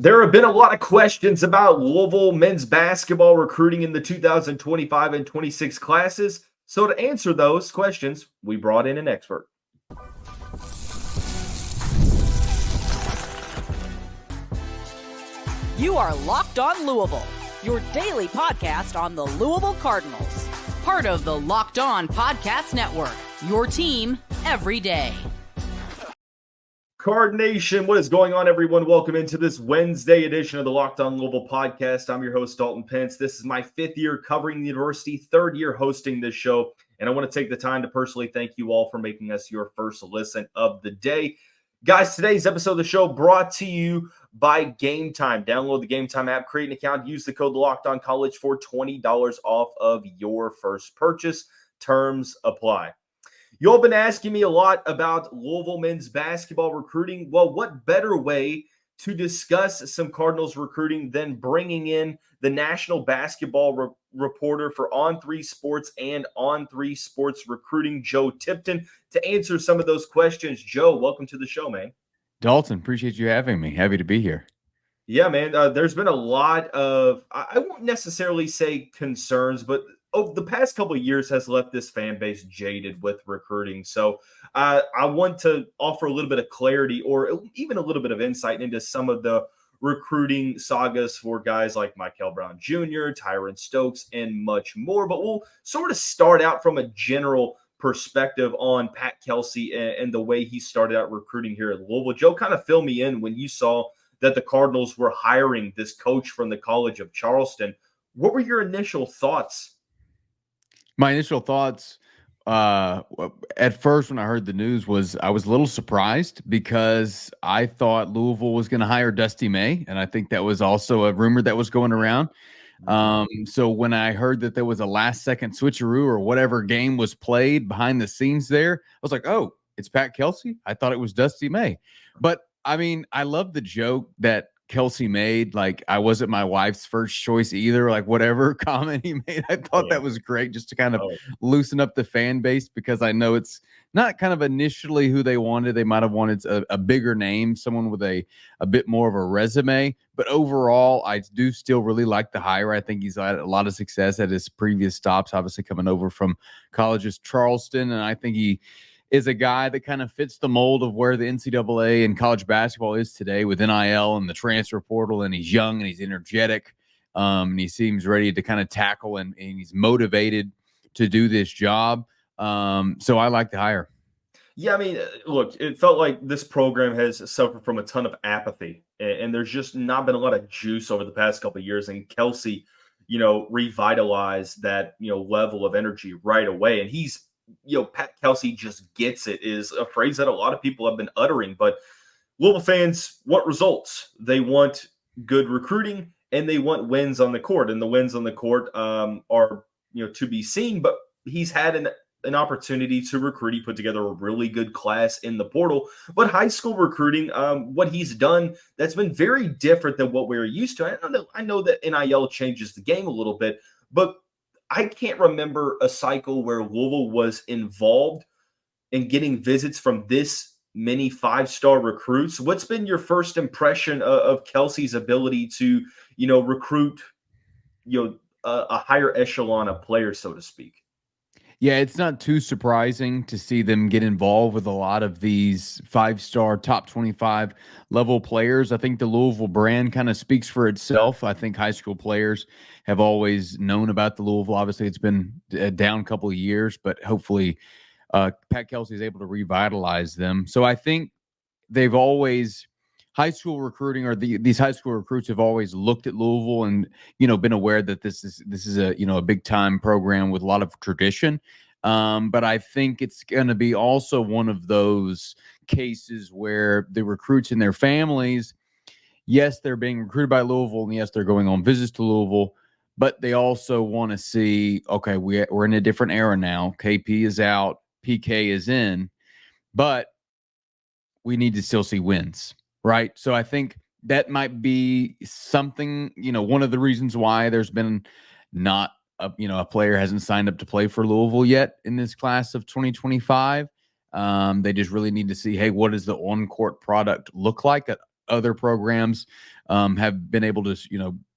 There have been a lot of questions about Louisville men's basketball recruiting in the 2025 and 26 classes. So, to answer those questions, we brought in an expert. You are Locked On Louisville, your daily podcast on the Louisville Cardinals. Part of the Locked On Podcast Network, your team every day. Card Nation, what is going on, everyone? Welcome into this Wednesday edition of the Locked On Louisville podcast. I'm your host, Dalton Pence. This is my fifth year covering the university, third year hosting this show, and I want to take the time to personally thank you all for making us your first listen of the day. Guys, today's episode of the show brought to you by Game Time. Download the Game Time app, create an account, use the code LOCKEDONCollege for $20 off of your first purchase. Terms apply. You all been asking me a lot about Louisville men's basketball recruiting. Well, what better way to discuss some Cardinals recruiting than bringing in the national basketball reporter for On3's Sports and On3's Sports Recruiting, Joe Tipton, to answer some of those questions. Joe, welcome to the show, man. Dalton, appreciate you having me. Happy to be here. Yeah, man. There's been a lot of, I won't necessarily say concerns, but over the past couple of years has left this fan base jaded with recruiting. So I want to offer a little bit of clarity or even a little bit of insight into some of the recruiting sagas for guys like Mikel Brown Jr., Tyran Stokes, and much more. But we'll sort of start out from a general perspective on Pat Kelsey and the way he started out recruiting here at Louisville. Joe, kind of fill me in when you saw that the Cardinals were hiring this coach from the College of Charleston. What were your initial thoughts? My initial thoughts at first when I heard the news was I was a little surprised because I thought Louisville was going to hire Dusty May, and I think that was also a rumor that was going around. So when I heard that there was a last-second switcheroo or whatever game was played behind the scenes there, I was like, oh, it's Pat Kelsey? I thought it was Dusty May. But, I mean, I love the joke that Kelsey made, like I wasn't my wife's first choice either, like whatever comment he made. I thought that was great just to kind of loosen up the fan base, because I know it's not kind of initially who they wanted. They might have wanted a bigger name, someone with a bit more of a resume. But overall, I do still really like the hire. I think he's had a lot of success at his previous stops, obviously coming over from colleges Charleston. And I think he is a guy that kind of fits the mold of where the NCAA and college basketball is today with NIL and the transfer portal. And he's young and he's energetic. And he seems ready to kind of tackle and he's motivated to do this job. So I like the hire. Yeah, I mean, look, it felt like this program has suffered from a ton of apathy, and there's just not been a lot of juice over the past couple of years. And Kelsey, revitalized that, level of energy right away. And he's, Pat Kelsey just gets it is a phrase that a lot of people have been uttering. But Louisville fans want results. They want good recruiting, and they want wins on the court. And the wins on the court are, to be seen. But he's had an opportunity to recruit. He put together a really good class in the portal. But high school recruiting, what he's done, that's been very different than what we're used to. I know that NIL changes the game a little bit, but I can't remember a cycle where Louisville was involved in getting visits from this many five-star recruits. What's been your first impression of Kelsey's ability to, recruit, a higher echelon of players, so to speak? Yeah, it's not too surprising to see them get involved with a lot of these five-star, top 25 level players. I think the Louisville brand kind of speaks for itself. I think high school players have always known about the Louisville. Obviously, it's been a down couple of years, but hopefully Pat Kelsey is able to revitalize them. So I think they've always high school recruiting, or these high school recruits have always looked at Louisville and, been aware that this is a, a big time program with a lot of tradition. But I think it's going to be also one of those cases where the recruits and their families, yes, they're being recruited by Louisville, and yes, they're going on visits to Louisville, but they also want to see, okay, we're in a different era now. KP is out, PK is in, but we need to still see wins. Right. So I think that might be something, one of the reasons why there's been not a player hasn't signed up to play for Louisville yet in this class of 2025. They just really need to see, hey, what does the on-court product look like other programs have been able to,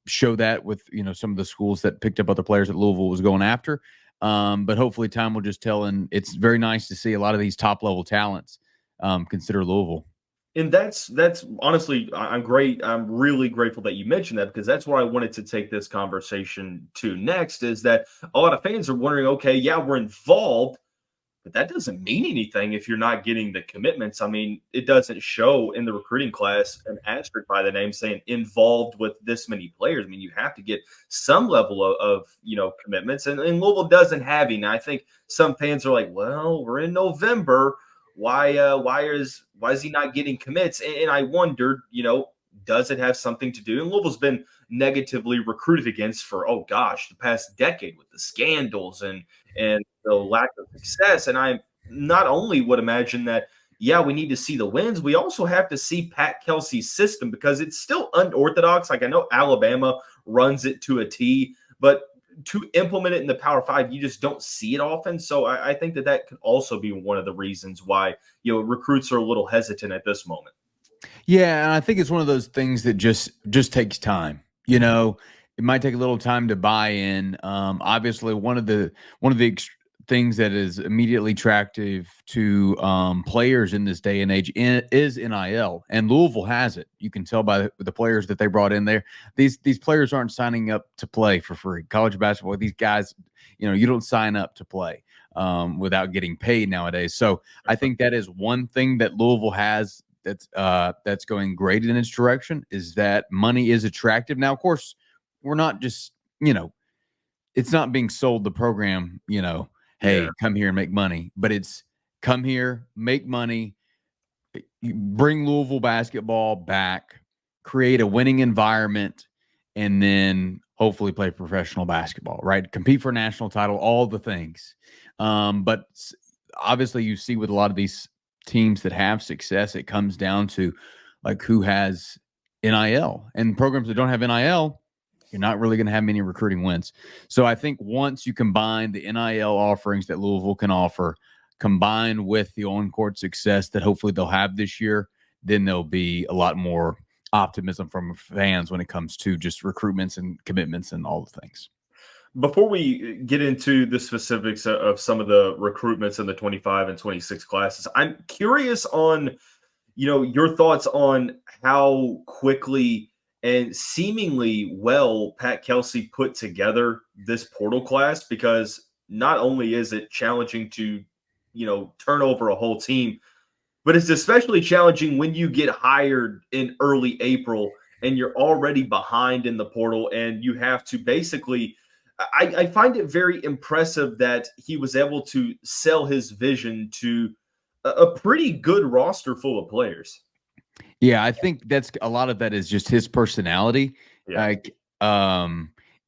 show that with, some of the schools that picked up other players that Louisville was going after. But hopefully time will just tell. And it's very nice to see a lot of these top level talents consider Louisville. And that's honestly, I'm great. I'm really grateful that you mentioned that, because that's where I wanted to take this conversation to next, is that a lot of fans are wondering, okay, yeah, we're involved, but that doesn't mean anything if you're not getting the commitments. I mean, it doesn't show in the recruiting class an asterisk by the name saying involved with this many players. I mean, you have to get some level of commitments, and Louisville doesn't have any. I think some fans are like, well, we're in November. Why is he not getting commits? And I wondered, does it have something to do? And Louisville's been negatively recruited against for, the past decade, with the scandals and the lack of success. And I not only would imagine that, yeah, we need to see the wins, we also have to see Pat Kelsey's system, because it's still unorthodox. Like, I know Alabama runs it to a T, but to implement it in the Power Five, you just don't see it often. So I think that could also be one of the reasons why, recruits are a little hesitant at this moment. Yeah, and I think it's one of those things that just takes time. It might take a little time to buy in. Obviously, one of the things that is immediately attractive to players in this day and age is NIL, and Louisville has it. You can tell by the players that they brought in there. These players aren't signing up to play for free. College basketball, these guys, you don't sign up to play without getting paid nowadays. So I think that is one thing that Louisville has that's going great in its direction, is that money is attractive. Now, of course, we're not just, it's not being sold the program, hey, come here and make money, but it's come here, make money, bring Louisville basketball back, create a winning environment, and then hopefully play professional basketball, right? Compete for a national title, all the things. But obviously you see with a lot of these teams that have success, it comes down to like who has NIL, and programs that don't have NIL, you're not really going to have many recruiting wins. So I think once you combine the NIL offerings that Louisville can offer, combined with the on-court success that hopefully they'll have this year, then there'll be a lot more optimism from fans when it comes to just recruitments and commitments and all the things. Before we get into the specifics of some of the recruitments in the 25 and 26 classes, I'm curious on, your thoughts on how quickly and seemingly well Pat Kelsey put together this portal class, because not only is it challenging to, turn over a whole team, but it's especially challenging when you get hired in early April and you're already behind in the portal, and you have to basically – I find it very impressive that he was able to sell his vision to a pretty good roster full of players. Yeah, I think that's a lot of that is just his personality. Yeah. Like,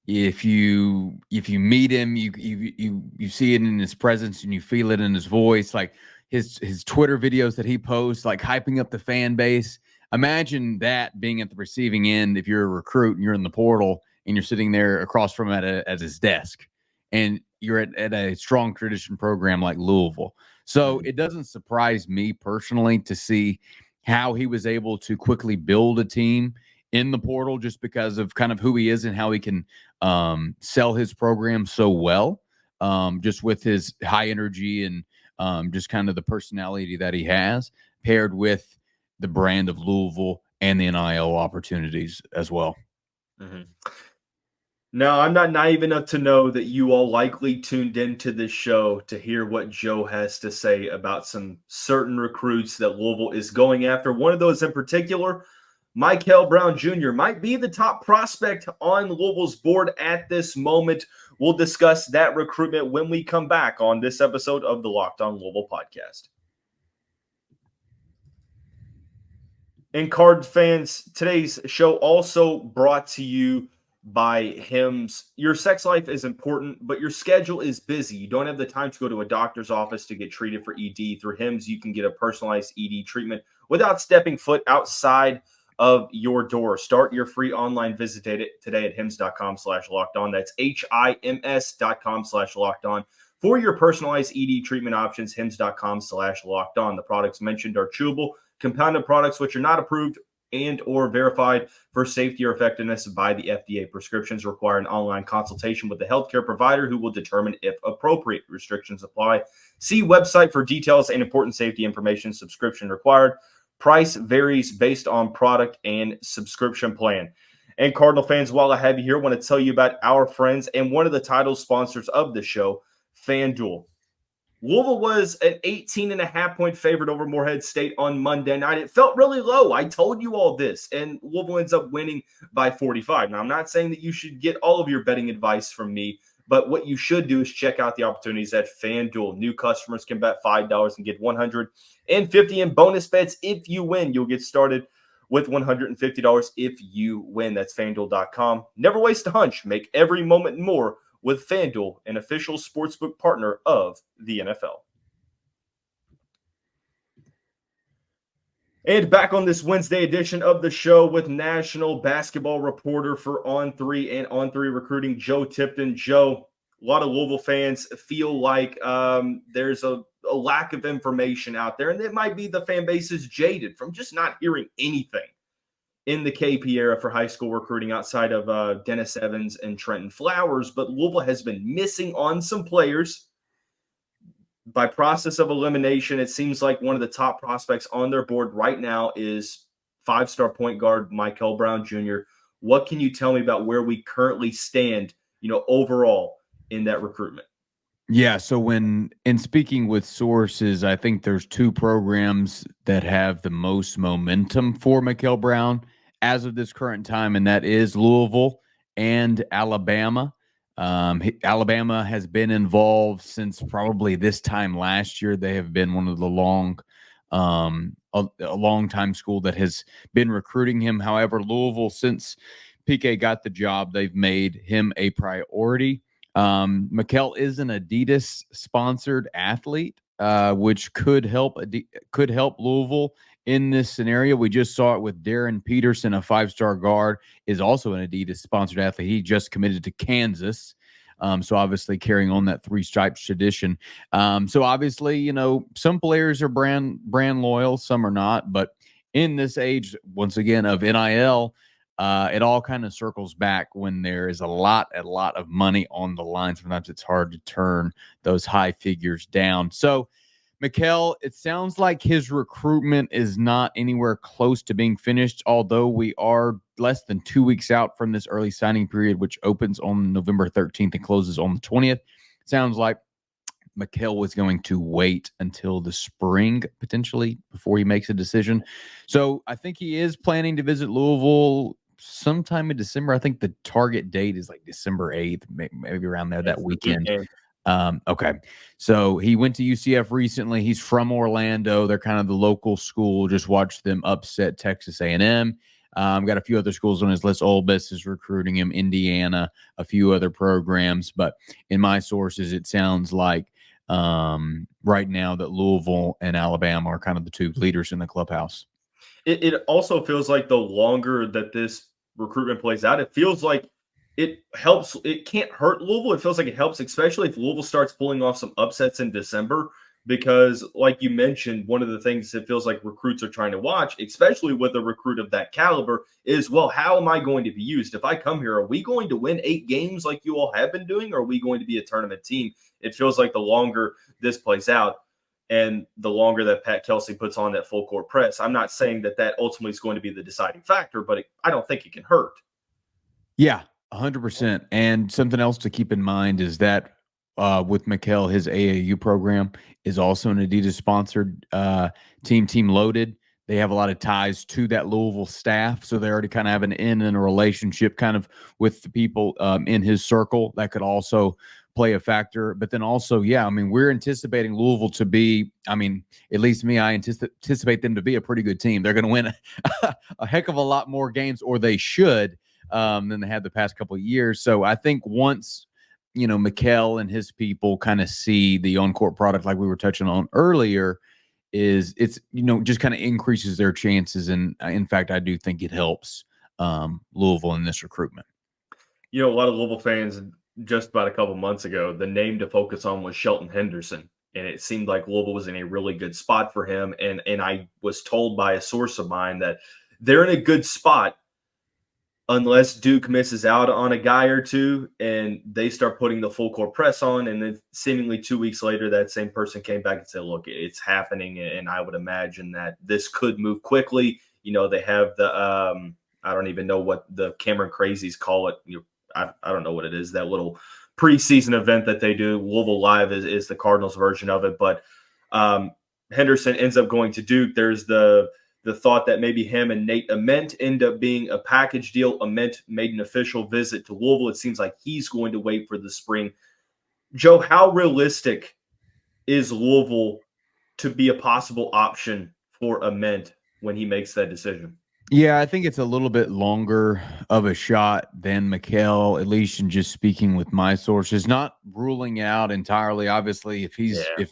if you meet him, you see it in his presence and you feel it in his voice. Like his Twitter videos that he posts, like hyping up the fan base. Imagine that being at the receiving end if you're a recruit and you're in the portal and you're sitting there across from him at his desk, and you're at a strong tradition program like Louisville. So it doesn't surprise me personally to see how he was able to quickly build a team in the portal, just because of kind of who he is and how he can sell his program so well, just with his high energy and just kind of the personality that he has, paired with the brand of Louisville and the NIL opportunities as well. Mm-hmm. Now, I'm not naive enough to know that you all likely tuned into this show to hear what Joe has to say about some certain recruits that Louisville is going after. One of those in particular, Mikel Brown Jr., might be the top prospect on Louisville's board at this moment. We'll discuss that recruitment when we come back on this episode of the Locked On Louisville podcast. And Card fans, today's show also brought to you by Hims. Your sex life is important, but your schedule is busy. You don't have the time to go to a doctor's office to get treated for ED. Through Hims, you can get a personalized ED treatment without stepping foot outside of your door. Start your free online visit today at hims.com/lockedon. That's HIMS.com/lockedon. For your personalized ED treatment options, hims.com/lockedon. The products mentioned are chewable, compounded products which are not approved and or verified for safety or effectiveness by the FDA. Prescriptions require an online consultation with the healthcare provider who will determine if appropriate. Restrictions apply. See website for details and important safety information. Subscription required. Price varies based on product and subscription plan. And Cardinal fans, while I have you here, I want to tell you about our friends and one of the title sponsors of the show, FanDuel. Louisville was an 18.5-point favorite over Morehead State on Monday night. It felt really low. I told you all this, and Louisville ends up winning by 45. Now, I'm not saying that you should get all of your betting advice from me, but what you should do is check out the opportunities at FanDuel. New customers can bet $5 and get $150 in bonus bets. If you win, you'll get started with $150 if you win. That's FanDuel.com. Never waste a hunch. Make every moment more with FanDuel, an official sportsbook partner of the NFL. And back on this Wednesday edition of the show with national basketball reporter for On3 and On3 Recruiting, Joe Tipton. Joe, a lot of Louisville fans feel like there's a lack of information out there, and it might be the fan base is jaded from just not hearing anything in the KP era for high school recruiting outside of Dennis Evans and Trenton Flowers. But Louisville has been missing on some players. By process of elimination, it seems like one of the top prospects on their board right now is five-star point guard Mikel Brown Jr. What can you tell me about where we currently stand, overall in that recruitment? Yeah, so in speaking with sources, I think there's two programs that have the most momentum for Mikel Brown as of this current time, and that is Louisville and Alabama. Alabama has been involved since probably this time last year. They have been one of the a long time school that has been recruiting him. However, Louisville, since PK got the job, they've made him a priority. Mikel is an Adidas sponsored athlete, which could help Louisville in this scenario. We just saw it with Darren Peterson, a five-star guard, is also an Adidas sponsored athlete. He just committed to Kansas. So obviously carrying on that three stripes tradition. So obviously, some players are brand loyal, some are not, but in this age, once again, of NIL, it all kind of circles back when there is a lot of money on the line. Sometimes it's hard to turn those high figures down. So Mikel, it sounds like his recruitment is not anywhere close to being finished, although we are less than 2 weeks out from this early signing period, which opens on November 13th and closes on the 20th. Sounds like Mikel was going to wait until the spring, potentially, before he makes a decision. So I think he is planning to visit Louisville sometime in December. I think the target date is like December 8th, maybe around there, that weekend. Okay. So he went to UCF recently. He's from Orlando. They're kind of the local school. Just watched them upset Texas A&M. Got a few other schools on his list. Ole Miss is recruiting him, Indiana, a few other programs. But in my sources, it sounds like right now that Louisville and Alabama are kind of the two leaders in the clubhouse. It also feels like the longer that this recruitment plays out, it feels like it helps. It can't hurt Louisville. It feels like it helps, especially if Louisville starts pulling off some upsets in December, because like you mentioned, one of the things it feels like recruits are trying to watch, especially with a recruit of that caliber, is, well, how am I going to be used? If I come here, are we going to win 8 games like you all have been doing, or are we going to be a tournament team? It feels like the longer this plays out and the longer that Pat Kelsey puts on that full court press, I'm not saying that ultimately is going to be the deciding factor, but I don't think it can hurt. Yeah. 100%. And something else to keep in mind is that with Mikel, his AAU program is also an Adidas sponsored team loaded. They have a lot of ties to that Louisville staff. So they already kind of have an in and a relationship kind of with the people in his circle that could also play a factor. But then also, we're anticipating Louisville to be, at least me, I anticipate them to be a pretty good team. They're going to win a heck of a lot more games, or they should, than they had the past couple of years. So I think once, Mikel and his people kind of see the on-court product like we were touching on earlier, it's just kind of increases their chances. And in fact, I do think it helps Louisville in this recruitment. A lot of Louisville fans, just about a couple months ago, the name to focus on was Shelton Henderson. And it seemed like Louisville was in a really good spot for him. And I was told by a source of mine that they're in a good spot unless Duke misses out on a guy or two and they start putting the full court press on. And then seemingly 2 weeks later, that same person came back and said, look, it's happening. And I would imagine that this could move quickly. They have the, I don't even know what the Cameron Crazies call it. I don't know what it is, that little preseason event that they do. Louisville Live is the Cardinals version of it. But Henderson ends up going to Duke. There's the thought that maybe him and Nate Ament end up being a package deal. Ament made an official visit to Louisville. It seems like he's going to wait for the spring. Joe, how realistic is Louisville to be a possible option for Ament when he makes that decision? Yeah, I think it's a little bit longer of a shot than Mikel, at least in just speaking with my sources. Not ruling out entirely. Obviously, if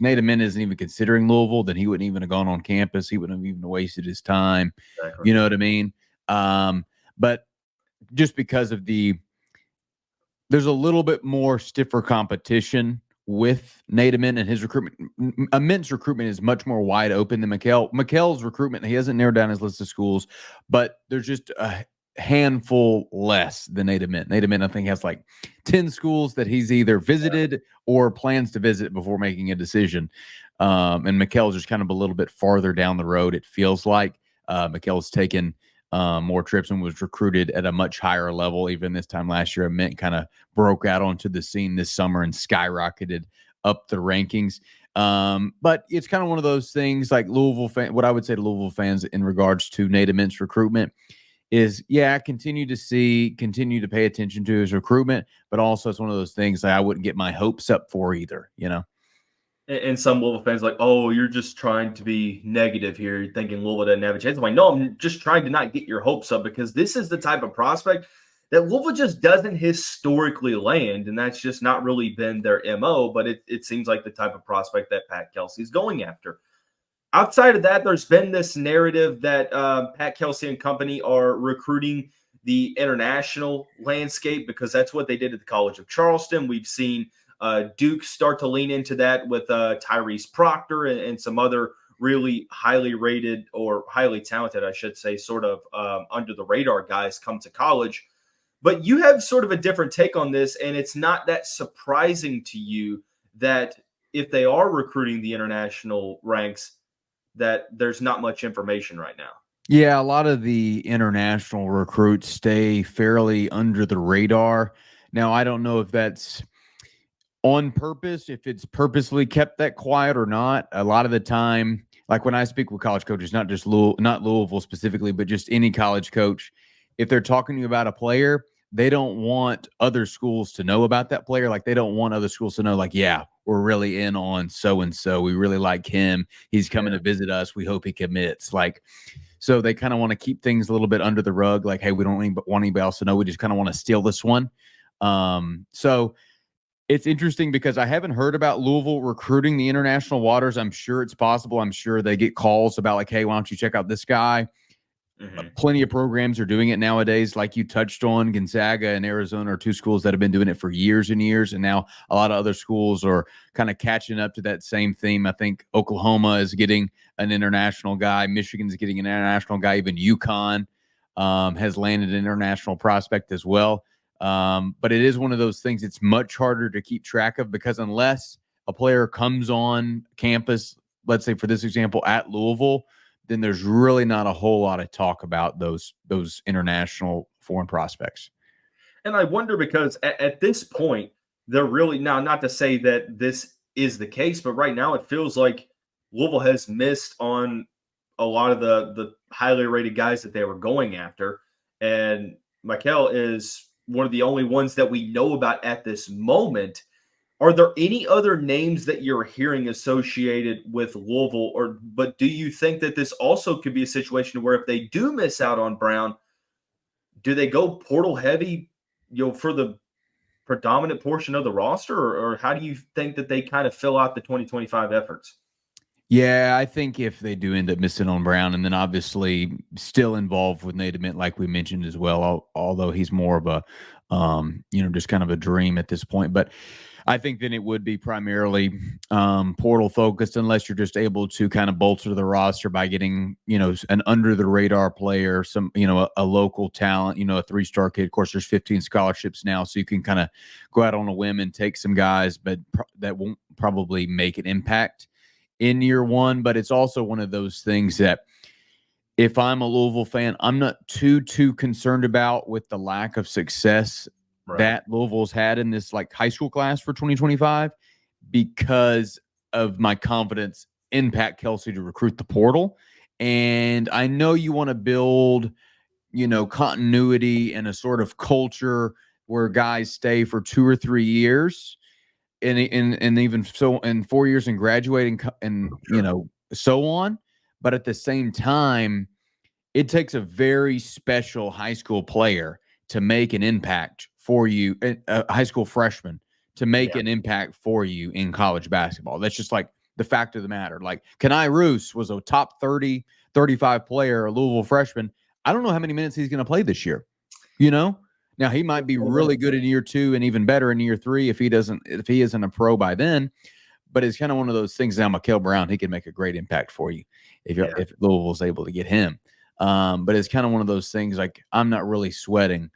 Nate Ament isn't even considering Louisville, then he wouldn't even have gone on campus. He wouldn't have even wasted his time. Exactly. You know what I mean? But just because of there's a little bit more stiffer competition with Nate Ament and his recruitment. Ament's recruitment is much more wide open than Mikel. Mikel's recruitment, he hasn't narrowed down his list of schools, but there's just a handful less than Nate Ament. Nate Ament, I think, has like 10 schools that he's either visited or plans to visit before making a decision. And Mikel's just kind of a little bit farther down the road, it feels like. Mikel's taken more trips and was recruited at a much higher level. Even this time last year, Ament kind of broke out onto the scene this summer and skyrocketed up the rankings. But it's kind of one of those things like what I would say to Louisville fans in regards to Nate Ament's recruitment is, continue to pay attention to his recruitment, but also it's one of those things that I wouldn't get my hopes up for either, And some Louisville fans are like, oh, you're just trying to be negative here. You're thinking Louisville doesn't have a chance. I'm like, no, I'm just trying to not get your hopes up because this is the type of prospect that Louisville just doesn't historically land, and that's just not really been their MO, but it seems like the type of prospect that Pat Kelsey is going after. Outside of that, there's been this narrative that Pat Kelsey and company are recruiting the international landscape because that's what they did at the College of Charleston. We've seen Duke start to lean into that with Tyrese Proctor and some other really highly rated or highly talented, I should say, sort of under the radar guys come to college. But you have sort of a different take on this, and it's not that surprising to you that if they are recruiting the international ranks, that there's not much information right now. Yeah, a lot of the international recruits stay fairly under the radar. Now, I don't know if that's on purpose, if it's purposely kept that quiet or not. A lot of the time, like when I speak with college coaches, not Louisville specifically, but just any college coach, if they're talking to you about a player, they don't want other schools to know about that player. Like they don't want other schools to know, like, yeah, we're really in on so-and-so. We really like him. He's coming to visit us. We hope he commits. Like, so they kind of want to keep things a little bit under the rug. Like, hey, we don't want anybody else to know. We just kind of want to steal this one. So it's interesting because I haven't heard about Louisville recruiting the international waters. I'm sure it's possible. I'm sure they get calls about like, hey, why don't you check out this guy? Mm-hmm. Plenty of programs are doing it nowadays. Like you touched on, Gonzaga and Arizona are two schools that have been doing it for years and years. And now a lot of other schools are kind of catching up to that same theme. I think Oklahoma is getting an international guy. Michigan's getting an international guy. Even UConn has landed an international prospect as well. But it is one of those things it's much harder to keep track of because unless a player comes on campus, let's say for this example, at Louisville, then there's really not a whole lot of talk about those international foreign prospects. And I wonder because at this point, they're really now, not to say that this is the case, but right now it feels like Louisville has missed on a lot of the highly rated guys that they were going after. And Mikel is one of the only ones that we know about at this moment. Are there any other names that you're hearing associated with Louisville, but do you think that this also could be a situation where if they do miss out on Brown, do they go portal heavy, for the predominant portion of the roster, or how do you think that they kind of fill out the 2025 efforts? Yeah, I think if they do end up missing on Brown, and then obviously still involved with Nate Dement, like we mentioned as well, although he's more of a, just kind of a dream at this point. But I think then it would be primarily portal focused, unless you're just able to kind of bolster the roster by getting, an under the radar player, some, a local talent, a 3-star kid. Of course, there's 15 scholarships now, so you can kind of go out on a whim and take some guys, but that won't probably make an impact in year one. But it's also one of those things that if I'm a Louisville fan, I'm not too concerned about with the lack of success that Louisville's had in this like high school class for 2025, because of my confidence in Pat Kelsey to recruit the portal. And I know you want to build, continuity and a sort of culture where guys stay for 2 or 3 years. And even so in 4 years and graduating and, Sure. so on. But at the same time, it takes a very special high school player to make an impact for you, a high school freshman to make an impact for you in college basketball. That's just like the fact of the matter. Like Kenai Roos was a top 30, 35 player, a Louisville freshman. I don't know how many minutes he's going to play this year, Now he might be really good in year 2 and even better in year 3 if he isn't a pro by then. But it's kind of one of those things. Now Mikel Brown, he can make a great impact for you if Louisville's able to get him. But it's kind of one of those things. Like I'm not really sweating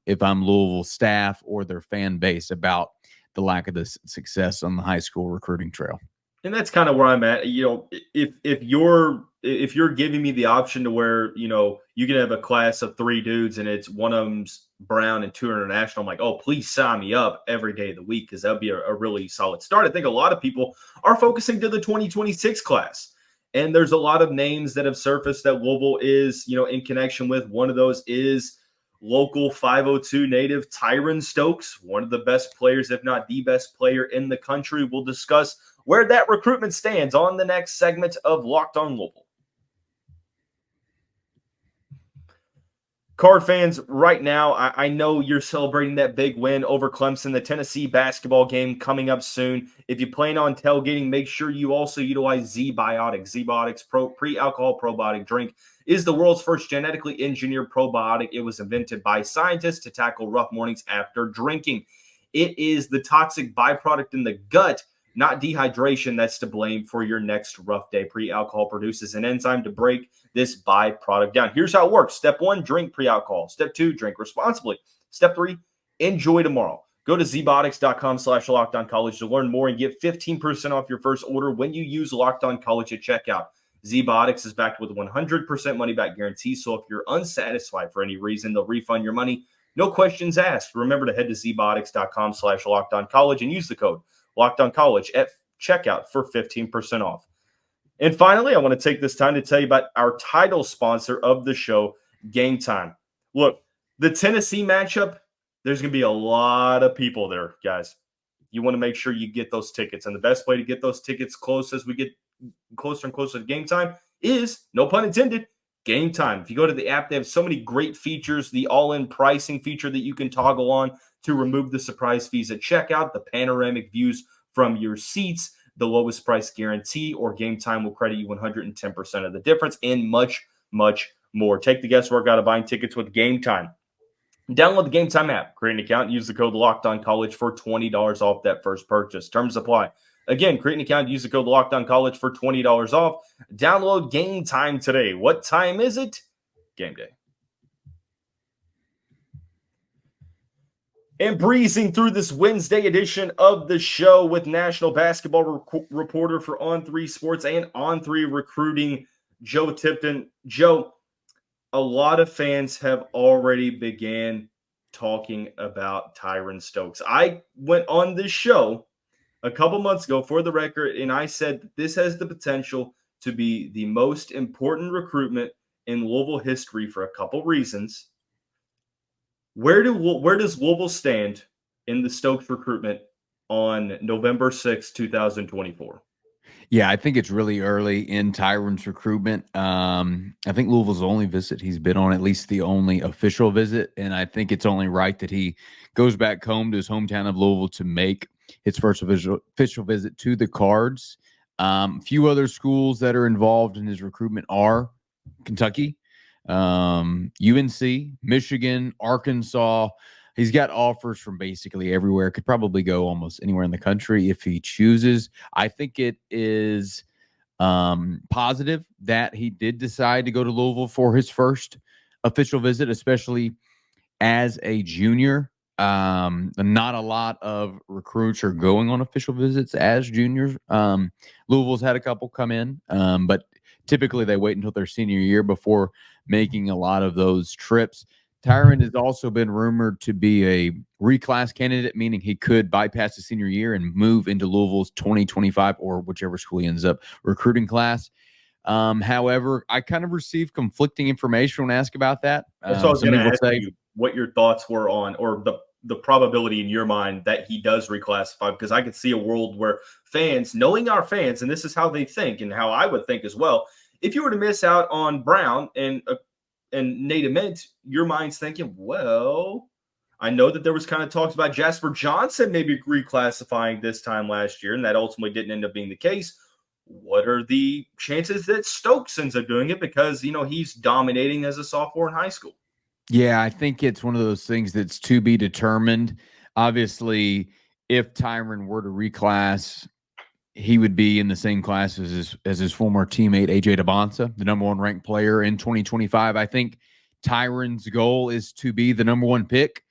if I'm Louisville staff or their fan base about the lack of this success on the high school recruiting trail. And that's kind of where I'm at. If you're giving me the option to where, you can have a class of 3 dudes and it's one of them's Brown and 2 international, I'm like, oh, please sign me up every day of the week, because that'd be a really solid start. I think a lot of people are focusing to the 2026 class. And there's a lot of names that have surfaced that Louisville is, in connection with. One of those is local 502 native Tyran Stokes, one of the best players, if not the best player in the country. We'll discuss where that recruitment stands on the next segment of Locked On Louisville. Card fans, right now, I know you're celebrating that big win over Clemson, the Tennessee basketball game coming up soon. If you plan on tailgating, make sure you also utilize Z-Biotic. Z-Biotic's pre-alcohol probiotic drink is the world's first genetically engineered probiotic. It was invented by scientists to tackle rough mornings after drinking. It is the toxic byproduct in the gut, not dehydration, that's to blame for your next rough day. Pre-alcohol produces an enzyme to break this byproduct down. Here's how it works. Step 1, drink pre-alcohol. Step 2, drink responsibly. Step 3, enjoy tomorrow. Go to zbiotics.com/LockedOnCollege to learn more and get 15% off your first order when you use Locked On College at checkout. Z-Biotics is backed with a 100% money-back guarantee, so if you're unsatisfied for any reason, they'll refund your money. No questions asked. Remember to head to zbiotics.com/LockedOnCollege and use the code Locked On College at checkout for 15% off. And finally, I want to take this time to tell you about our title sponsor of the show, Game Time. Look, the Tennessee matchup, there's going to be a lot of people there, guys. You want to make sure you get those tickets. And the best way to get those tickets close as we get closer and closer to game time is, no pun intended, Game Time. If you go to the app, they have so many great features. The all-in pricing feature that you can toggle on to remove the surprise fees at checkout, the panoramic views from your seats, the lowest price guarantee, or Game Time will credit you 110% of the difference, and much, much more. Take the guesswork out of buying tickets with Game Time. Download the Game Time app, create an account, and use the code LOCKEDONCollege for $20 off that first purchase. Terms apply. Again, create an account, use the code LOCKEDONCollege for $20 off. Download Game Time today. What time is it? Game day. And breezing through this Wednesday edition of the show with national basketball reporter for On3 Sports and On3 Recruiting, Joe Tipton. Joe, a lot of fans have already began talking about Tyran Stokes. I went on this show a couple months ago for the record, and I said that this has the potential to be the most important recruitment in Louisville history for a couple reasons. Where does Louisville stand in the Stokes recruitment on November 6, 2024? Yeah, I think it's really early in Tyran's recruitment. I think Louisville's the only visit he's been on, at least the only official visit. And I think it's only right that he goes back home to his hometown of Louisville to make his first official visit to the Cards. Few other schools that are involved in his recruitment are Kentucky, UNC, Michigan, Arkansas. He's got offers from basically everywhere. Could probably go almost anywhere in the country if he chooses. I think it is positive that he did decide to go to Louisville for his first official visit, especially as a junior. Not a lot of recruits are going on official visits as juniors. Louisville's had a couple come in, but typically they wait until their senior year before making a lot of those trips. Tyran has also been rumored to be a reclass candidate, meaning he could bypass the senior year and move into Louisville's 2025 or whichever school he ends up recruiting class. However, I kind of received conflicting information when asked about that. So I was Some going to people ask say you what your thoughts were on, or the probability in your mind that he does reclassify, because I could see a world where fans, knowing our fans, and this is how they think and how I would think as well, if you were to miss out on Brown and Nate Ament, your mind's thinking, well, I know that there was kind of talks about Jasper Johnson maybe reclassifying this time last year, and that ultimately didn't end up being the case. What are the chances that Stokes ends up doing it, because, he's dominating as a sophomore in high school? Yeah, I think it's one of those things that's to be determined. Obviously, if Tyran were to reclass, he would be in the same class as his former teammate AJ DeBonsa, the number 1 ranked player in 2025. I think Tyran's goal is to be the number 1 pick.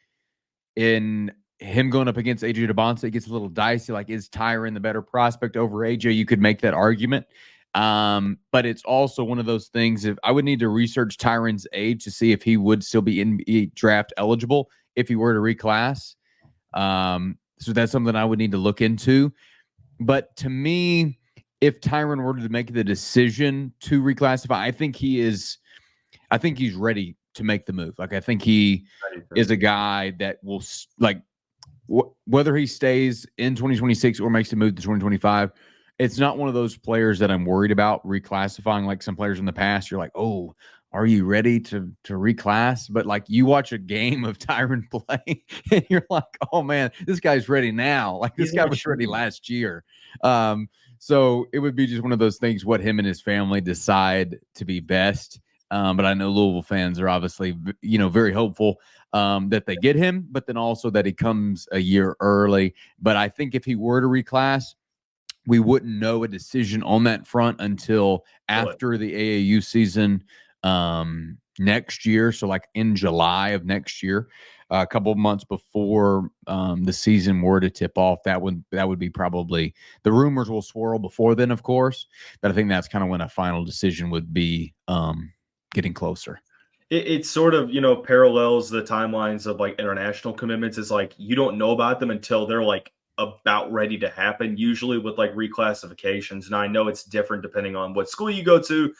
In him going up against AJ DeBonsa, it gets a little dicey. Like, is Tyran the better prospect over AJ? You could make that argument. But it's also one of those things. If I would need to research Tyran's age to see if he would still be NBA draft eligible if he were to reclass. So that's something I would need to look into. But to me, if Tyran were to make the decision to reclassify, I think he's ready to make the move. Like, I think he is a guy that will, like, whether he stays in 2026 or makes the move to 2025, it's not one of those players that I'm worried about reclassifying. Like some players in the past, you're like, oh, are you ready to reclass? But like, you watch a game of Tyran play and you're like, oh man, this guy's ready now. Like, this guy was ready last year. So it would be just one of those things, what him and his family decide to be best. But I know Louisville fans are obviously, very hopeful that they get him, but then also that he comes a year early. But I think if he were to reclass, we wouldn't know a decision on that front until after the AAU season next year. So like in July of next year, a couple of months before the season were to tip off, that would be probably, the rumors will swirl before then, of course, but I think that's kind of when a final decision would be getting closer. It sort of, parallels the timelines of like international commitments. Is like, you don't know about them until they're like about ready to happen, usually with like reclassifications. And I know it's different depending on what school you go to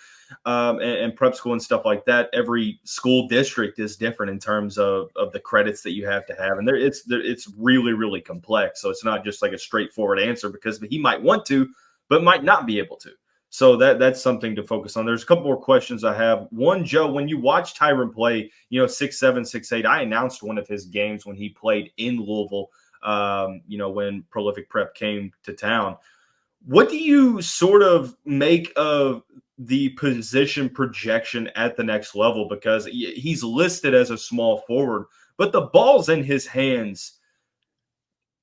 and prep school and stuff like that. Every school district is different in terms of the credits that you have to have. And it's really, really complex. So it's not just like a straightforward answer, because he might want to, but might not be able to. So that's something to focus on. There's a couple more questions I have. One, Joe, when you watch Tyran play, 6'7", 6'8", I announced one of his games when he played in Louisville, when Prolific Prep came to town. What do you sort of make of the position projection at the next level? Because he's listed as a small forward, but the ball's in his hands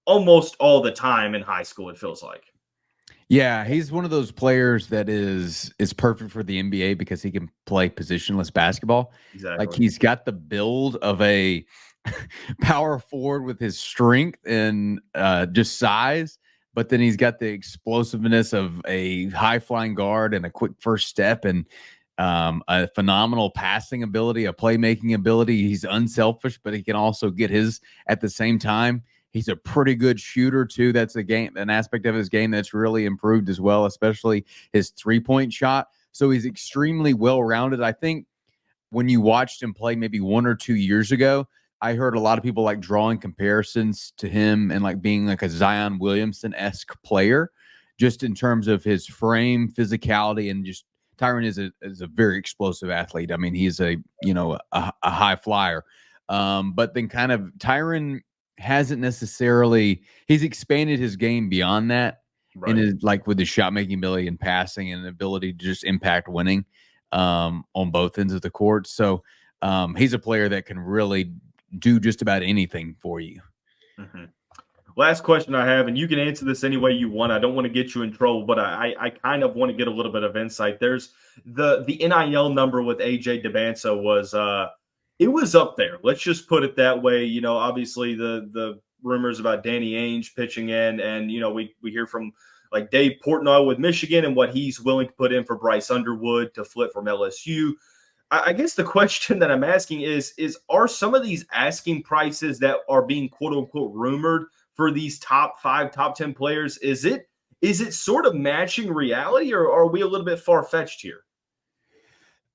almost all the time in high school, it feels like. Yeah, he's one of those players that is perfect for the NBA because he can play positionless basketball. Exactly. Like, he's got the build of a power forward with his strength and just size, but then he's got the explosiveness of a high flying guard and a quick first step and a phenomenal passing ability, a playmaking ability. He's unselfish, but he can also get his at the same time. He's a pretty good shooter too. That's an aspect of his game that's really improved as well, especially his 3-point shot. So he's extremely well-rounded. I think when you watched him play maybe 1 or 2 years ago, I heard a lot of people like drawing comparisons to him and like being like a Zion Williamson-esque player, just in terms of his frame, physicality, and just Tyran is a very explosive athlete. I mean, he's a high flyer. But then kind of Tyran hasn't necessarily, he's expanded his game beyond that. and is like with his shot making ability and passing and ability to just impact winning on both ends of the court. So he's a player that can really do just about anything for you. Mm-hmm. Last question I have, and you can answer this any way you want. I don't want to get you in trouble, but I kind of want to get a little bit of insight. There's the NIL number with AJ DeBanso was it was up there. Let's just put it that way. You know, obviously the rumors about Danny Ainge pitching in, and you know we hear from like Dave Portnoy with Michigan and what he's willing to put in for Bryce Underwood to flip from LSU. I guess the question that I'm asking is are some of these asking prices that are being quote unquote rumored for these top 5, top 10 players, is it sort of matching reality, or are we a little bit far-fetched here?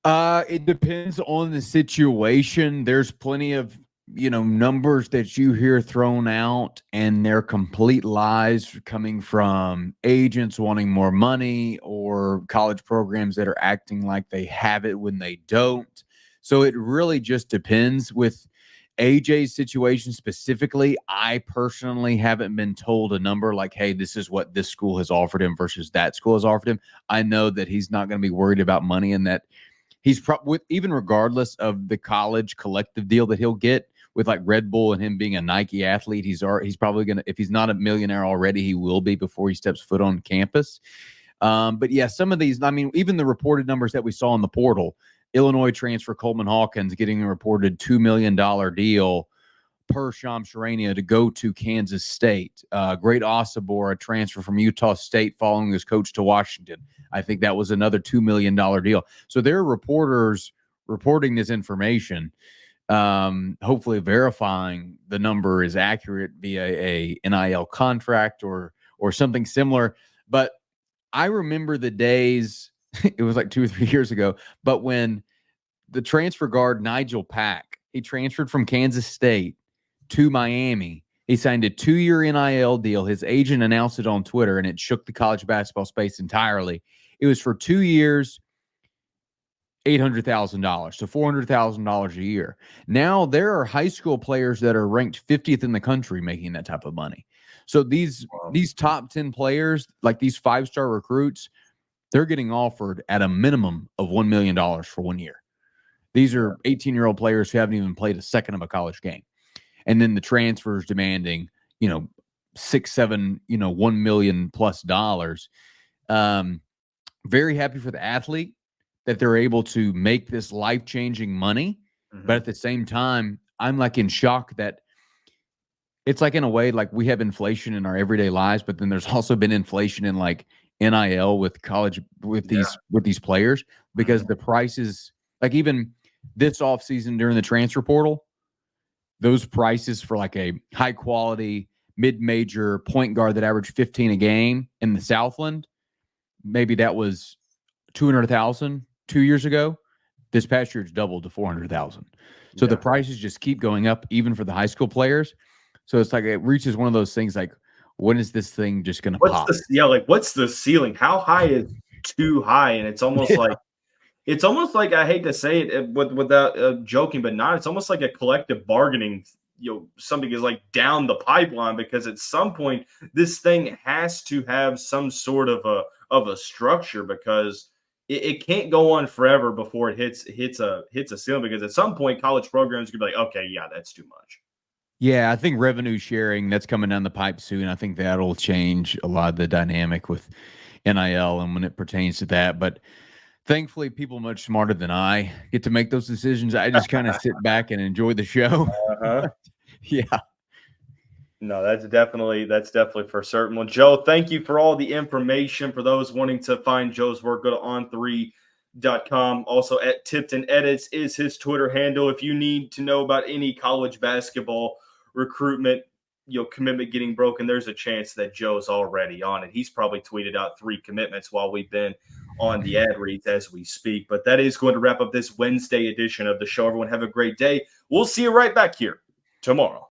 It depends on the situation. There's plenty of, numbers that you hear thrown out, and they're complete lies coming from agents wanting more money or college programs that are acting like they have it when they don't. So it really just depends. With AJ's situation specifically, I personally haven't been told a number like, hey, this is what this school has offered him versus that school has offered him. I know that he's not going to be worried about money, and that he's probably, even regardless of the college collective deal that he'll get with like Red Bull and him being a Nike athlete, he's probably going to, if he's not a millionaire already, he will be before he steps foot on campus. But yeah, some of these, I mean, even the reported numbers that we saw in the portal, Illinois transfer Coleman Hawkins getting a reported $2 million deal per Shams Charania to go to Kansas State. Great Osabor, a transfer from Utah State following his coach to Washington. I think that was another $2 million deal. So there are reporters reporting this information, hopefully verifying the number is accurate via a NIL contract or something similar. But I remember the days, it was like 2 or 3 years ago, but when the transfer guard Nigel Pack, he transferred from Kansas State to Miami. He signed a 2-year NIL deal. His agent announced it on Twitter, and it shook the college basketball space entirely. It was for 2 years, $800,000, so $400,000 a year. Now there are high school players that are ranked 50th in the country making that type of money. So these top 10 players, like these 5-star recruits, they're getting offered at a minimum of $1 million for 1 year. These are 18-year-old players who haven't even played a second of a college game. And then the transfers demanding, 6, 7, $1 million plus dollars. Very happy for the athlete that they're able to make this life-changing money. Mm-hmm. But at the same time, I'm like in shock that it's like, in a way, like we have inflation in our everyday lives, but then there's also been inflation in like NIL with college, with these players, because the prices, like even this offseason during the transfer portal, those prices for like a high quality mid-major point guard that averaged 15 a game in the Southland, maybe that was $200,000 2 years ago. This past year, it's doubled to $400,000. So the prices just keep going up, even for the high school players. So it's like it reaches one of those things like, when is this thing just going to pop? What's the ceiling? How high is too high? And it's almost like, I hate to say it without joking, but not. It's almost like a collective bargaining. Something is like down the pipeline, because at some point this thing has to have some sort of a structure, because it can't go on forever before it hits a ceiling, because at some point college programs are gonna be like, okay, yeah, that's too much. Yeah, I think revenue sharing, that's coming down the pipe soon. I think that'll change a lot of the dynamic with NIL and when it pertains to that. But thankfully, people much smarter than I get to make those decisions. I just kind of sit back and enjoy the show. Yeah. No, that's definitely for certain. Well, Joe, thank you for all the information. For those wanting to find Joe's work, go to On3.com. Also, at Tipton Edits is his Twitter handle. If you need to know about any college basketball recruitment, commitment getting broken, there's a chance that Joe's already on it. He's probably tweeted out 3 commitments while we've been on the ad reads as we speak. But that is going to wrap up this Wednesday edition of the show. Everyone have a great day. We'll see you right back here tomorrow.